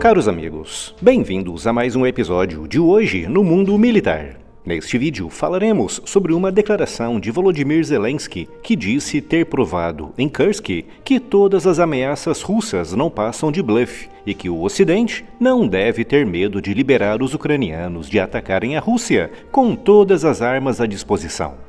Caros amigos, bem-vindos a mais um episódio de Hoje no Mundo Militar. Neste vídeo falaremos sobre uma declaração de Volodymyr Zelensky que disse ter provado em Kursk que todas as ameaças russas não passam de bluff e que o Ocidente não deve ter medo de liberar os ucranianos de atacarem a Rússia com todas as armas à disposição.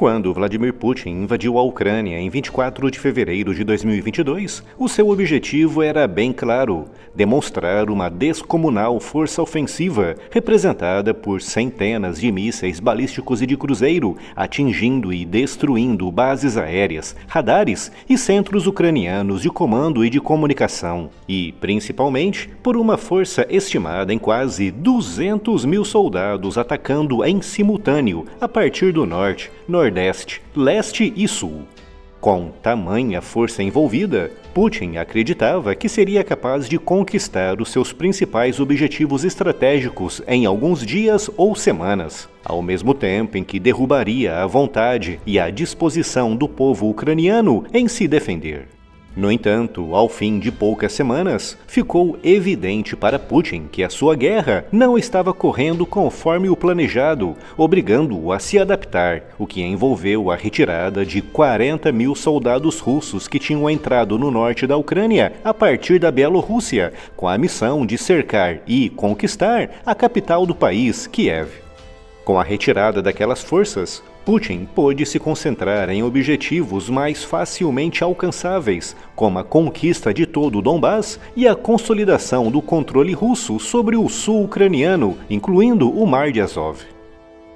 Quando Vladimir Putin invadiu a Ucrânia em 24 de fevereiro de 2022, o seu objetivo era bem claro: demonstrar uma descomunal força ofensiva representada por centenas de mísseis balísticos e de cruzeiro, atingindo e destruindo bases aéreas, radares e centros ucranianos de comando e de comunicação, e, principalmente, por uma força estimada em quase 200 mil soldados atacando em simultâneo a partir do norte, Nordeste, Leste e Sul. Com tamanha força envolvida, Putin acreditava que seria capaz de conquistar os seus principais objetivos estratégicos em alguns dias ou semanas, ao mesmo tempo em que derrubaria a vontade e a disposição do povo ucraniano em se defender. No entanto, ao fim de poucas semanas, ficou evidente para Putin que a sua guerra não estava correndo conforme o planejado, obrigando-o a se adaptar, o que envolveu a retirada de 40 mil soldados russos que tinham entrado no norte da Ucrânia a partir da Bielorrússia, com a missão de cercar e conquistar a capital do país, Kiev. Com a retirada daquelas forças, Putin pôde se concentrar em objetivos mais facilmente alcançáveis, como a conquista de todo o Donbás e a consolidação do controle russo sobre o sul ucraniano, incluindo o Mar de Azov.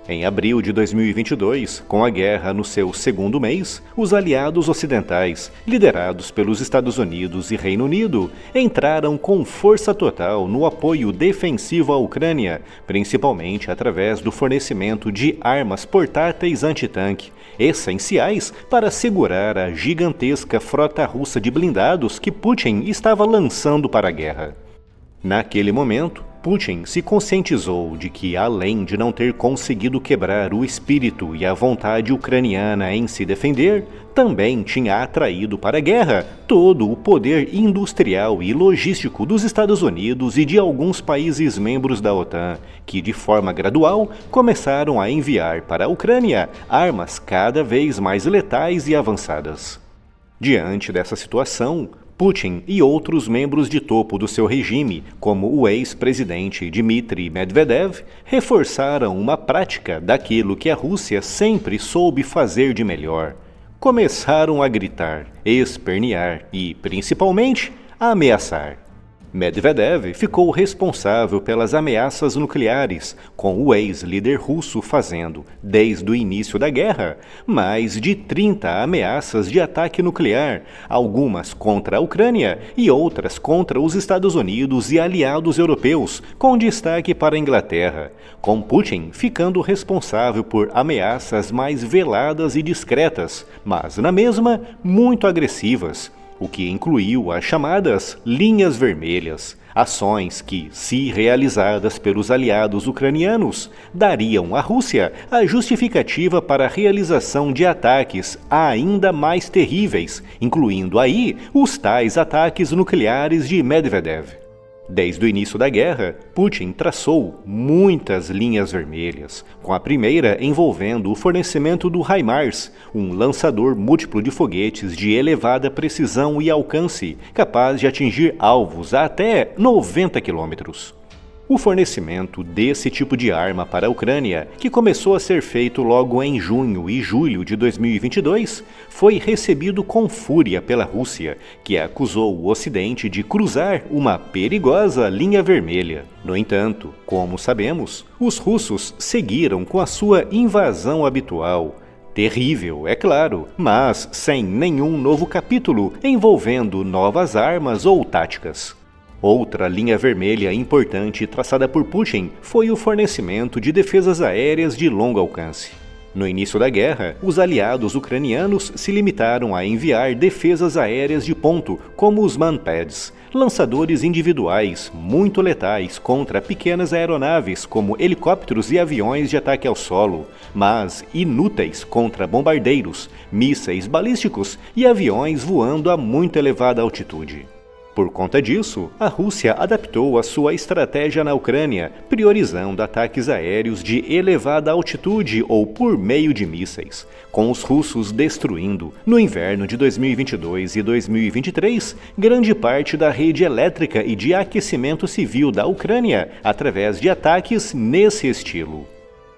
Em abril de 2022, com a guerra no seu segundo mês, os aliados ocidentais, liderados pelos Estados Unidos e Reino Unido, entraram com força total no apoio defensivo à Ucrânia, principalmente através do fornecimento de armas portáteis antitanque, essenciais para segurar a gigantesca frota russa de blindados que Putin estava lançando para a guerra. Naquele momento, Putin se conscientizou de que, além de não ter conseguido quebrar o espírito e a vontade ucraniana em se defender, também tinha atraído para a guerra todo o poder industrial e logístico dos Estados Unidos e de alguns países membros da OTAN, que de forma gradual começaram a enviar para a Ucrânia armas cada vez mais letais e avançadas. Diante dessa situação, Putin e outros membros de topo do seu regime, como o ex-presidente Dmitry Medvedev, reforçaram uma prática daquilo que a Rússia sempre soube fazer de melhor. Começaram a gritar, espernear e, principalmente, a ameaçar. Medvedev ficou responsável pelas ameaças nucleares, com o ex-líder russo fazendo, desde o início da guerra, mais de 30 ameaças de ataque nuclear, algumas contra a Ucrânia e outras contra os Estados Unidos e aliados europeus, com destaque para a Inglaterra, com Putin ficando responsável por ameaças mais veladas e discretas, mas na mesma muito agressivas, o que incluiu as chamadas linhas vermelhas, ações que, se realizadas pelos aliados ucranianos, dariam à Rússia a justificativa para a realização de ataques ainda mais terríveis, incluindo aí os tais ataques nucleares de Medvedev. Desde o início da guerra, Putin traçou muitas linhas vermelhas, com a primeira envolvendo o fornecimento do HIMARS, um lançador múltiplo de foguetes de elevada precisão e alcance, capaz de atingir alvos a até 90 quilômetros. O fornecimento desse tipo de arma para a Ucrânia, que começou a ser feito logo em junho e julho de 2022, foi recebido com fúria pela Rússia, que acusou o Ocidente de cruzar uma perigosa linha vermelha. No entanto, como sabemos, os russos seguiram com a sua invasão habitual. Terrível, é claro, mas sem nenhum novo capítulo envolvendo novas armas ou táticas. Outra linha vermelha importante traçada por Putin foi o fornecimento de defesas aéreas de longo alcance. No início da guerra, os aliados ucranianos se limitaram a enviar defesas aéreas de ponto, como os Manpads, lançadores individuais muito letais contra pequenas aeronaves como helicópteros e aviões de ataque ao solo, mas inúteis contra bombardeiros, mísseis balísticos e aviões voando a muito elevada altitude. Por conta disso, a Rússia adaptou a sua estratégia na Ucrânia, priorizando ataques aéreos de elevada altitude ou por meio de mísseis, com os russos destruindo, no inverno de 2022 e 2023, grande parte da rede elétrica e de aquecimento civil da Ucrânia através de ataques nesse estilo.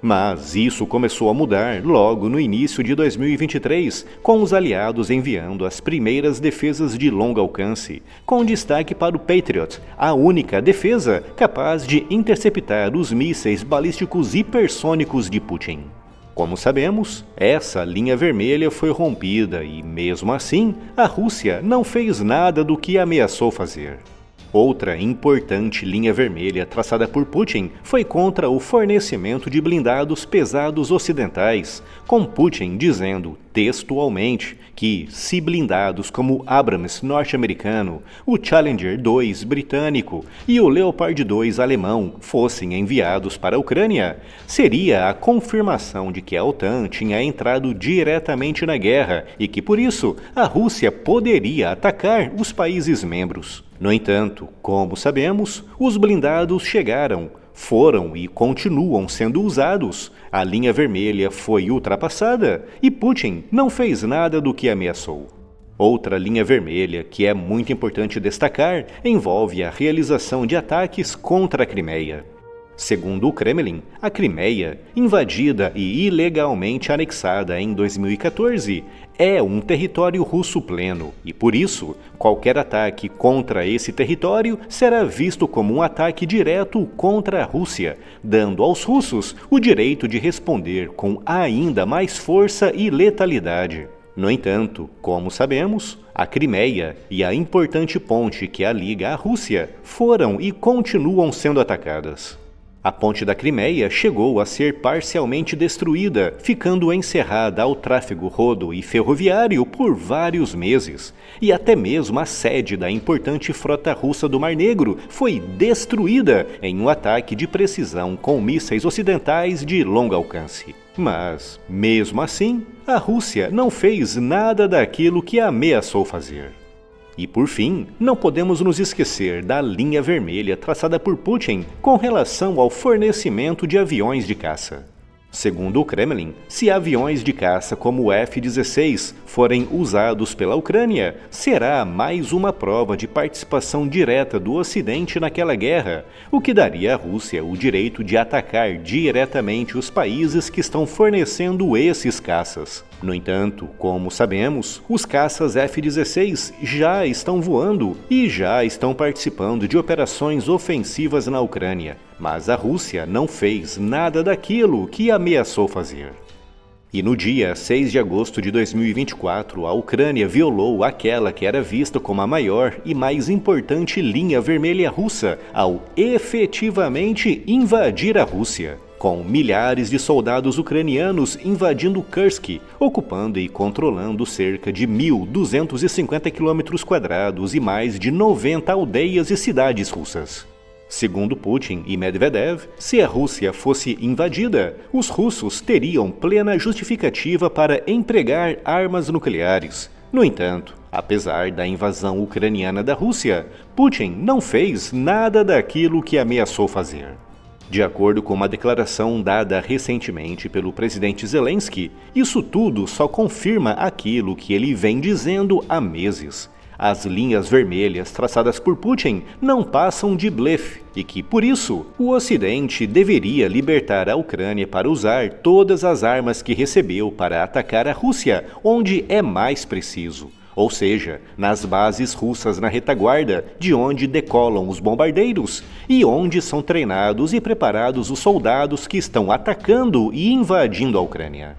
Mas isso começou a mudar logo no início de 2023, com os aliados enviando as primeiras defesas de longo alcance, com destaque para o Patriot, a única defesa capaz de interceptar os mísseis balísticos hipersônicos de Putin. Como sabemos, essa linha vermelha foi rompida e, mesmo assim, a Rússia não fez nada do que ameaçou fazer. Outra importante linha vermelha traçada por Putin foi contra o fornecimento de blindados pesados ocidentais, com Putin dizendo textualmente que, se blindados como Abrams norte-americano, o Challenger 2 britânico e o Leopard 2 alemão fossem enviados para a Ucrânia, seria a confirmação de que a OTAN tinha entrado diretamente na guerra e que, por isso, a Rússia poderia atacar os países membros. No entanto, como sabemos, os blindados chegaram, foram e continuam sendo usados. A linha vermelha foi ultrapassada e Putin não fez nada do que ameaçou. Outra linha vermelha que é muito importante destacar envolve a realização de ataques contra a Crimeia. Segundo o Kremlin, a Crimeia, invadida e ilegalmente anexada em 2014, é um território russo pleno e, por isso, qualquer ataque contra esse território será visto como um ataque direto contra a Rússia, dando aos russos o direito de responder com ainda mais força e letalidade. No entanto, como sabemos, a Crimeia e a importante ponte que a liga à Rússia foram e continuam sendo atacadas. A ponte da Crimeia chegou a ser parcialmente destruída, ficando encerrada ao tráfego rodo e ferroviário por vários meses. E até mesmo a sede da importante frota russa do Mar Negro foi destruída em um ataque de precisão com mísseis ocidentais de longo alcance. Mas, mesmo assim, a Rússia não fez nada daquilo que ameaçou fazer. E por fim, não podemos nos esquecer da linha vermelha traçada por Putin com relação ao fornecimento de aviões de caça. Segundo o Kremlin, se aviões de caça como o F-16 forem usados pela Ucrânia, será mais uma prova de participação direta do Ocidente naquela guerra, o que daria à Rússia o direito de atacar diretamente os países que estão fornecendo esses caças. No entanto, como sabemos, os caças F-16 já estão voando e já estão participando de operações ofensivas na Ucrânia, mas a Rússia não fez nada daquilo que ameaçou fazer. E no dia 6 de agosto de 2024, a Ucrânia violou aquela que era vista como a maior e mais importante linha vermelha russa ao efetivamente invadir a Rússia, com milhares de soldados ucranianos invadindo Kursk, ocupando e controlando cerca de 1.250 km² e mais de 90 aldeias e cidades russas. Segundo Putin e Medvedev, se a Rússia fosse invadida, os russos teriam plena justificativa para empregar armas nucleares. No entanto, apesar da invasão ucraniana da Rússia, Putin não fez nada daquilo que ameaçou fazer. De acordo com uma declaração dada recentemente pelo presidente Zelensky, isso tudo só confirma aquilo que ele vem dizendo há meses. As linhas vermelhas traçadas por Putin não passam de blefe e que, por isso, o Ocidente deveria libertar a Ucrânia para usar todas as armas que recebeu para atacar a Rússia onde é mais preciso. Ou seja, nas bases russas na retaguarda, de onde decolam os bombardeiros e onde são treinados e preparados os soldados que estão atacando e invadindo a Ucrânia.